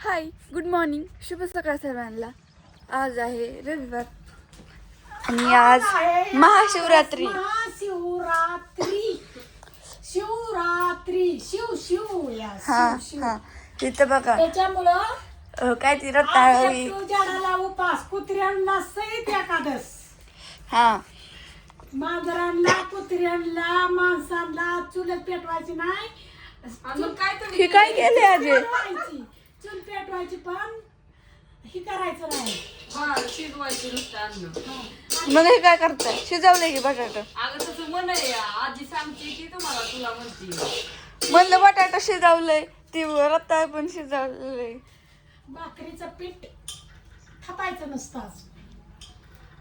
हाय, good morning, शुभ सकाळ सर्वांना. आज आहे रविवार आणि आज महाशिवरात्री. शिवरात्री शिव शिव या हा शिव हा तिथं बघा त्याच्यामुळं काय ती रताळी. झाडाला उपास, कुत्र्यांना सहित एकादश, हा मांजरांना, कुत्र्यांना, माणसांना चुलत पेटवायची नाही. हे काय केले आज? पेटवायची, चूल पेटवायची पण हे करायचं नाही. शिजवायची नुसतं अन्न. मग हे काय करताय? शिजवलंय की बटाटा? अगं तसं म्हण आहे, आजी सांगते की तुम्हाला तुला म्हणते. म्हणलं बटाटा शिजवलंय, ती रताळ पण शिजवलंय. भाकरीचं पीठ थापायचं नसतं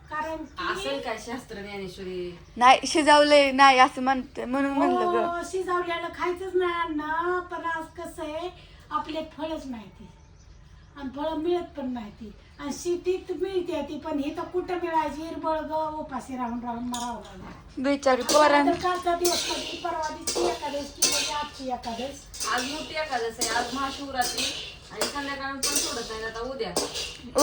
कारण असेल काय शास्त्र ज्ञानेश्वरी? नाही शिजवलंय नाही असं म्हणते म्हणून म्हणलं ग. शिजवल्याला खायचंच नाही अन्न. पण आज कसं आहे, आपले फळच नाही ती आणि फळं मिळत पण नाही ती, आणि सिटीत मिळते ती पण ही तर कुठं मिळायची. हिरबळ ग उपाशी राहून राहून मरावं लागलं. बिचारी पोरांना कालचा दिवस कधी, परवा दिवशी एकादश किंवा आजची एकादश. आज मोठी एकादश आहे, आज महाशिवरात्री आणि संध्याकाळी पण सोडत नाही आता उद्या.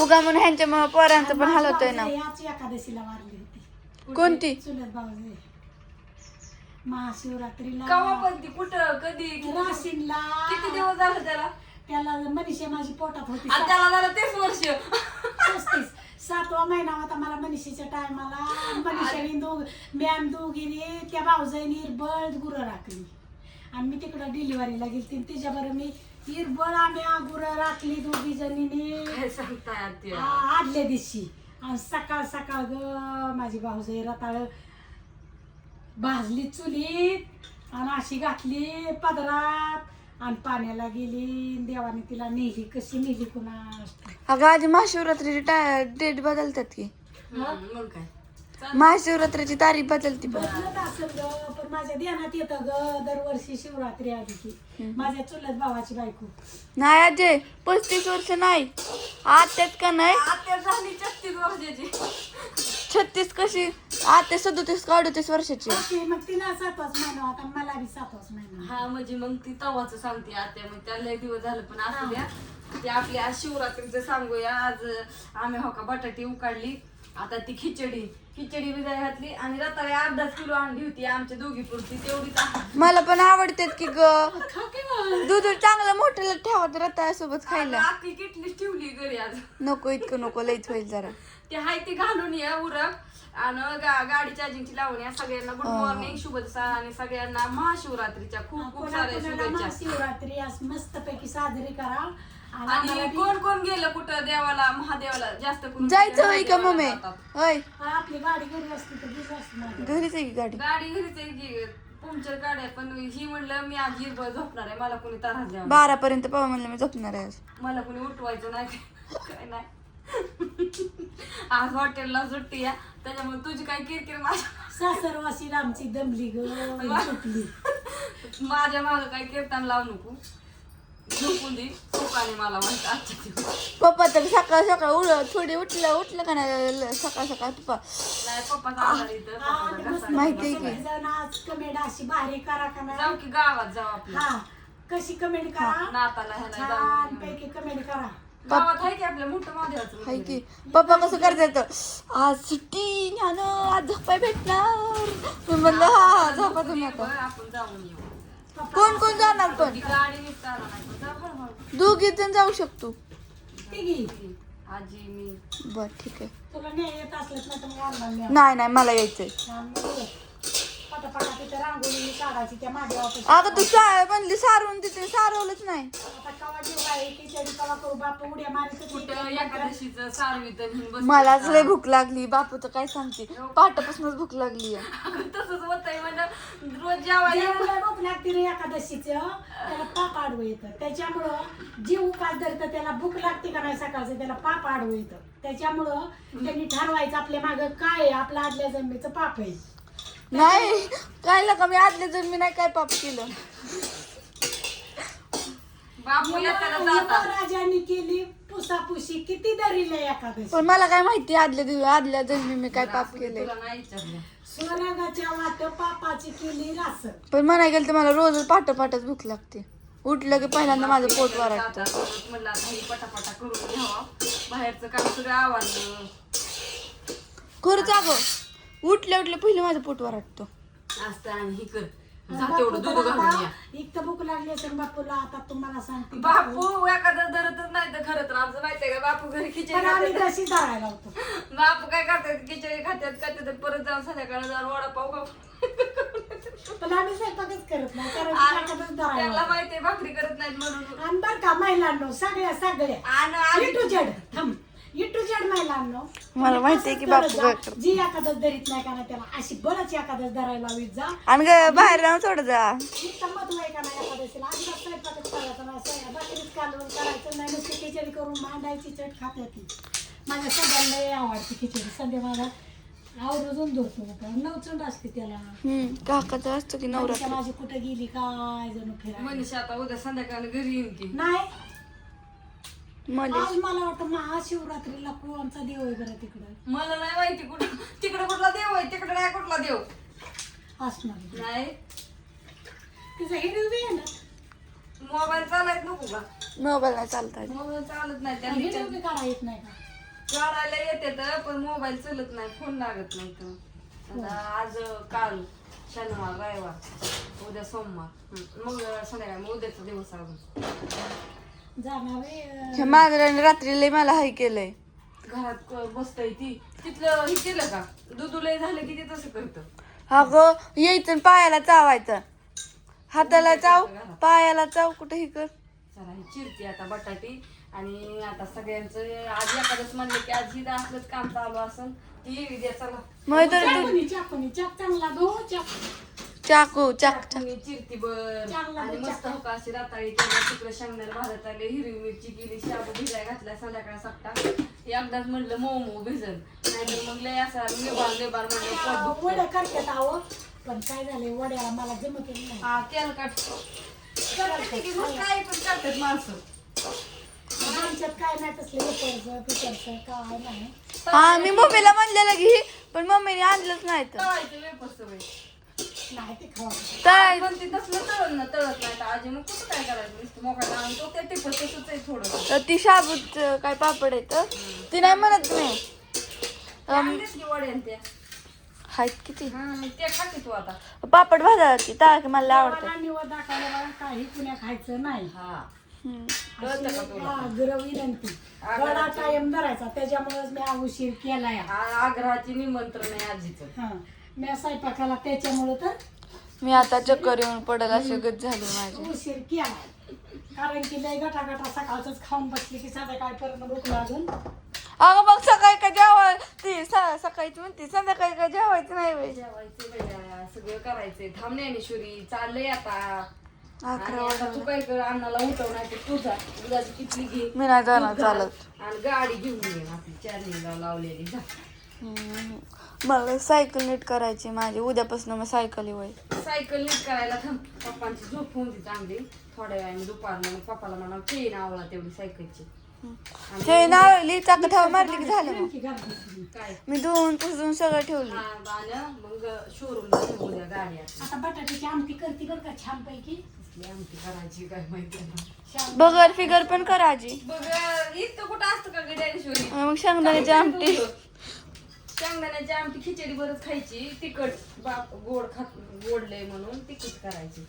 उगा म्हणून ह्यांच्यामुळे पोरांचं पण हाल होतोय ना. याची एकादशीला वारली होती. कोणती? चुलत भाऊ महाशिवरात्रीला. कवा पण ती कुठं कधी राशीनला. किती दिवस झालं त्याला? त्याला मनीषा माझी पोटात होती. आणि त्याला झालं 30 वर्ष. 7वा महिना होता मला मनीषीच्या टायमाला. मनीषाने मॅम दोघीने त्या भाऊजाईने हिरबळ गुरं राखली आणि मी तिकडं डिलिव्हरीला गेली. तिच्याबरोबर मी हिरबळ आम्ही गुरं राखली दोघी जणीने. काय सांगताय आत्या? आदल्या दिवशी. आणि सकाळ सकाळ ग माझी भाऊजाई रताळ भाजली चुलीत आणि अशी घातली पदरात आणि पाण्याला गेली. देवाने तिला नेली, कशी नेली कुणा. अगं आधी महाशिवरात्रीची डेट बदलतात की. मग काय महाशिवरात्रीची तारीख बदलती पण. बदलत असेल ग, पण माझ्या ध्यानात येतं ग दरवर्षी शिवरात्री आली की. माझ्या चुलत भावाची बायको. नाही अजय 35 वर्ष नाही आत्याच का नाही. आत्या झाली 36 वर्षाची. 36 कशी आत्या 37 का 38 वर्षाची. ओके, मग तिला 7वाच महिना होता, मला बी 7वाच महिना. हा म्हणजे मग ती तवाच सांगते आत्या. मग त्याला लय दिवस झालं पण असू द्या. ते आपल्या आज शिवरात्रीचं सांगूया. आज आम्ही हो का बटाटी उकाडली. आता ती खिचडी भिजाय घातली आणि रताळे अर्धाच किलो आणली होती आमच्या दोघी पुरती. तेवढीच मला पण आवडतात की ग. खाऊ की मग. दूध चांगलं मोठं ठेवत रताळ्यासोबत खायला. आखी किटलीच ठेवली घरी आज. नको इतकं नको लईच होईल जरा. ते हाय ती घालून या उरक आणि गाडी चार्जिंगची लावून या. सगळ्यांना गुड मॉर्निंग, शुभ सकाळ आणि सगळ्यांना महाशिवरात्रीच्या खूप खूप साऱ्या शुभेच्छा. शिवरात्री आज मस्त पैकी साजरी करा. आणि कोण कोण गेलं कुठं देवाला महादेवाला जास्त करून जायचं होय का मम्मी? होय आपली गाडी घरी असते तर गेली असते माझी. घरीच आहे की गाडी. गाडी घरीच आहे की पंक्चर गाड्या. पण ही म्हणलं मी आज हिरबळ झोपणार आहे, मला कोणी त्रास द्यावा. 12 पर्यंत पवा म्हणलं मी झोपणार आहे आज. मला कोणी उठवायचं नाही काय नाही. आज हॉटेलला सुट्टी आहे त्याच्यामुळे तुझी काय किरकिर सासरवासीला आमची दमली ग सुटली. माझ्या मागं काय कीर्तन लावू नको. झोपून दे सुखाने मला म्हणतात आजच्या दिवस. पप्पा तर सकाळ सकाळ थोडी उठलं का नाही सकाळ सकाळ पप्पा नाही पप्पाचा आजार इथं, पप्पाचा घसा. माहिती आहे की. आज कमेंट अशी भारी करा का जाऊ नाही. की गावात जाऊ आपल्या. हा कशी कमेंट करा. नाताला ह्याला छान जाऊ. पैकी कमेंट करा. गावात आहे की आपल्या मोठं महादेवाचं हाय मंदिर. की. पप्पा कसं करतात आज सुट्टी ज्ञान आज झोपाय भेटणार. मी म्हणलं हा झोपा तुम्ही आता. बरं, आपण जाऊन येऊ. कोण कोण जाणार पण? ती गाडी निघताना नाही पण जाऊ हळूहळू. दोघी जण जाऊ शकतो. तिघी आजी मी. बर ठीक आहे. तुला नाही येत असलं तर मग आम्हाला न्या. नाही नाही मला यायचंय. छान मग ये. पटापटा तिथं रांगोळी काढायची त्या माझ्या अगं तू म्हणली सारवून तिथे सारवलंच नाही. आता कवा जीव आहे खिचडी कवा करू बाप उड्या मारत कुठं एकादशीचं सारवीत घेऊन बस. मलाच लय भूक लागली. बापू तर काय सांगते पहाटेपासूनच भूक लागली. तसंच होतंय म्हणजे रोज जेवायला. भूक लागते रे एकादशीच त्याला पाप आडवं येतं. त्याच्यामुळं जीव उपास धरतं त्याला भूक लागते का नाही सकाळचं त्याला पाप आडवं येतं. त्याच्यामुळं त्यांनी ठरवायचं आपल्या मागं काय आहे. आपलं आदल्या जन्मेचं पाप आहे. नाही काय लका मी आदल्या जन्मी नाही काय पाप केलं. बापू येताना जातात. राजांनी केली पुसापुशी किती धरले एकादशी. पण मला काय माहिती आदल्या जन्मी मी काय पाप केले. तुला नाही विचारलं. स्वर्गाच्या वाट पापाची केली रास. पण म्हणाय गेलं तर मला रोज पहाटे भूक लागते. उठलं की पहिल्यांदा माझं पोट वरटतं. आता म्हणलं आता हे पटापटा करून घ्यावा. बाहेरचं काम सगळं आवडलं खरंच अगं उठल्या पहिलं माझं पोट वरटतं. असतं आणि हे कर जा तेवढं दूध घालून या. एक तर भूक लागली असेल बापूला. आता तुम्हाला सांगते बापू एखादा धरतच नाही तर खरं तर आमचं माहितीये का बापू घरी खिचडी पण आम्ही खातात. कशी दळायला होतो. बापू काय करतात खिचडी खात्यात परत जाऊन संध्याकाळी जाऊन वडापाव खाऊ. पण आम्ही स्वयंपाकच करत नाही कारण आणि एखादंच दळायला त्यांना होतं. माहितीये भाकरी करत नाहीत म्हणून. आणि बरं का महिलांनो सगळ्या आणि आधी- इटू जड थांब इटू जड महिलांनो मला माहितीये की बापू काय करतो. जी एखादच धरीत नाही का नाही त्याला अशी बरंच एखादच धरायला लावीत जा. आणि बाहेर जाऊन सोडत जा. इतकं महत्व आहे का नाही एखाद्याला अजिबात स्वयंपाकच करायचा नाही. भाकरीच कालवून करायचं नाही नुसती खिचडी करून मांडायची चट खाते ती. माझ्या सगळ्यांना लय आवडते खिचडी. संध्या माझा आवडून धरतो नवचंड असते त्याला. काकाचं असतं की नवरा. माझी कुठे गेली काय जणू फिरायला मनीषा आता उद्या संध्याकाळी घरी येईन की नाही. मला आज मला वाटतं महाशिवरात्रीला कोणचा देव आहे बरं तिकडं मला नाही माहिती कुठं तिकडे कुठला देव आहे तिकडे नाही कुठला देव असणार. नाही. तिचा हिरवी बी आहे ना. मोबाईल चालायच नको का मोबाईल नाही चालतात. मोबाईल चालत नाही हिरवी त्यांनी बी काढा येत नाही का. काढायला येते तर पण मोबाईल चालत नाही फोन लागत नाही तर आता आज काल शनिवार रविवार उद्या सोमवार मग संध्याकाळी मग उद्याचा दिवस अजून जाणार आहे, ह्या मांजराने रात्री लय मला हाय केलंय. घरात बसताय ती तिथलं हे केलं का दूध लय झालं की ते तसं करतं. अगं यायचं आणि पायाला चावायचं. हाताला चाव पायाला चाव कुठे हे कर. चला ही चिरती आता बटाटी आणि आता सगळ्यांचं आज एखादंच म्हणले की आज ही असलंच काम चालू असेल ती येवी द्या चला. मग तर चाकूनी चाक चांगला धो चाक. चाकू चाक कोणी चिरती बर चांगला आणि बी मस्त होता अशी राताळी केली तिकडे शेंगदाणे भाजत आले हिरवी मिरची केली शाबू भिजाय घातला संध्याकाळ सपटा एकदाच म्हणलं मोमो भिजल नाहीतर मग लय असा लेबार म्हणलं पोट दुखतं. वड्या करतात आहो पण काय झालंय वड्याला मला जमत नाही. हा तेल काढ करते की मग काय पण करतात माणसं. आमच्यात काय नाही तसलं येतं पिचरचं काय नाही. हा मी मम्मीला म्हणलेलं की पण मम्मीने आणलंच नाही तर. तळायचं वेपर्स सगळे नाही ते खावा. काय पण ते तसलं तळत नाही तर आजी मग कुठं काय करायचं नुसतं मोकळा आणून तो त्या टिपत तसंच आहे थोडं. तर ती शाबूत काय पापड येत ती नाही म्हणत नाही. आणलेच की वड्या त्या आहेत किती ते खाते तू आता. पापड भाजा की ताळ की मला आवडतं. देवाला निवड दाखवायला मला काही कुण्या खायचं नाही. हा हम्म. कळतं का तुला? आग्रह विनंती वडा कायम धरायचा त्याच्यामुळेच मी हा उशीर केलाय. आग्रहाची निमंत्रण आहे आजीचं. हा मी स्वयंपाकाला त्याच्यामुळे तर मी आता चक्कर येऊन पडल अशी गत झाली माझी. उशीर केला कारण की लय गटा सकाळच खाऊन बसली की संध्याकाळपर्यंत भूक लागून. अगं मग सकाळी काय जेवाय ती सकाळीच म्हणते संध्याकाळी काय जेवायचं नाही बाई. जेवायचं वेळा सगळं करायचंय थांब ज्ञानेश्वरी चाललंय आता. अकरा आणि आता तू काय कर अन्नाला उठव नाही तर तुझा दुधाची किटली घे मी नाही जाणार दूध घाल चालत. आणि गाडी घेऊन ये आपली चार्जिंगला लावलेली जा. मला सायकल नीट करायची माझी उद्यापासून मग सायकल होईल. सायकल नीट करायला थांब पप्पांची झोप होऊन ती चांगली थोड्या वेळाने दुपारनं मग पप्पाला म्हणा चेन आवळा तेवढी सायकलची. ते नावली चाक ठाव मारली की झालं मग. की घरात काय मी धुवून पुसून सगळं ठेवली. हा गाणं मग शोरूमला ठेवू द्या गाडी आता. आता बटाट्याची आमटी करते बरं का छान पैकी. कसली आमटी करायची काय माहिती नाही. बगर फिगर पण करा आजी. बघ इतकं कुठं असतं का ग ज्ञानेश्वरी. मग शेंगदाण्याची आमटी शेंगदाण्याची आमटी खिचडी बरंच खायची तिखट बाप गोडलंय म्हणून तिखट करायची.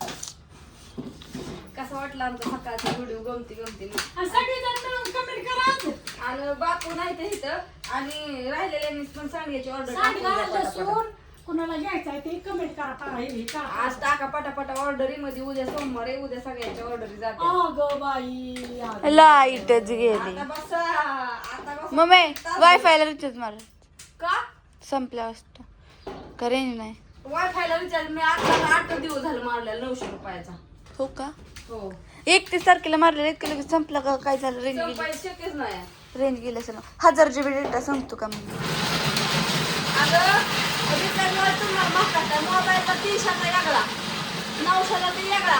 कसं वाटलं आमचा सकाळचा व्हिडिओ गमती सगळेजण मिळून कमेंट करा. आणि बापू नाही तर इथं आणि राहिलेल्यांनी पण सांगायची सांगा ऑर्डर लसूण कुणाला घ्यायचं आहे ते कमेंट करा पाहा हे करा. आज टाका पटापटा ऑर्डरी मध्ये उद्या सोमवार आहे उद्या सगळ्यांच्या ऑर्डरी जाते. अगं बाई अगं. लाईटच गेली. आता बसा आता बसा. मम्मी वायफायला रिचार्ज मार का संपल्या वाजता का रेंज नाही. वायफायला रिचार्ज मी आता 8 दिवस झालं मारलेला 900 रुपयाचा. हो का हो 31 तारखेला मारलेलं 1 किलो संपला का काय झालं रेंज गेली. संपायचं शक्यच नाही. रेंज गेली असेल 1000 GB डेटा संपतो का मग. अगं रिचार्ज तुम्हाला मागतात मोबाईलचा 300चा वेगळा 900ला ते वेगळा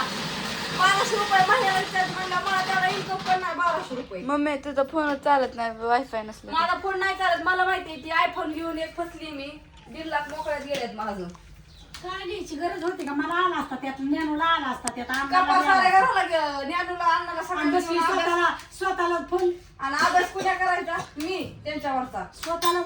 1200 रुपये महिन्याला रिचार्ज म्हणला मला तेवढा इन्कम पण नाही 1200 रुपये. मम्मी तुझा फोन चालत नाही वायफाय नसलं. माझा फोन नाही चालत मला माहिती ती आयफोन घेऊन एक फसली मी 1.5 लाख मोकळ्यात गेलेत माझं. काय घ्यायची गरज होती का? मला आला असता त्यात, ज्ञानूला आला असता त्यात, गप्पा आम्हाला साऱ्या आला असता. घराला ज्ञानूला अण्णाला आणि सगळ्यांना बसली घेऊन अभ्यास- स्वतःला फुल आणि अभ्यास कुठे करायचा मी त्यांच्यावरचा स्वतःला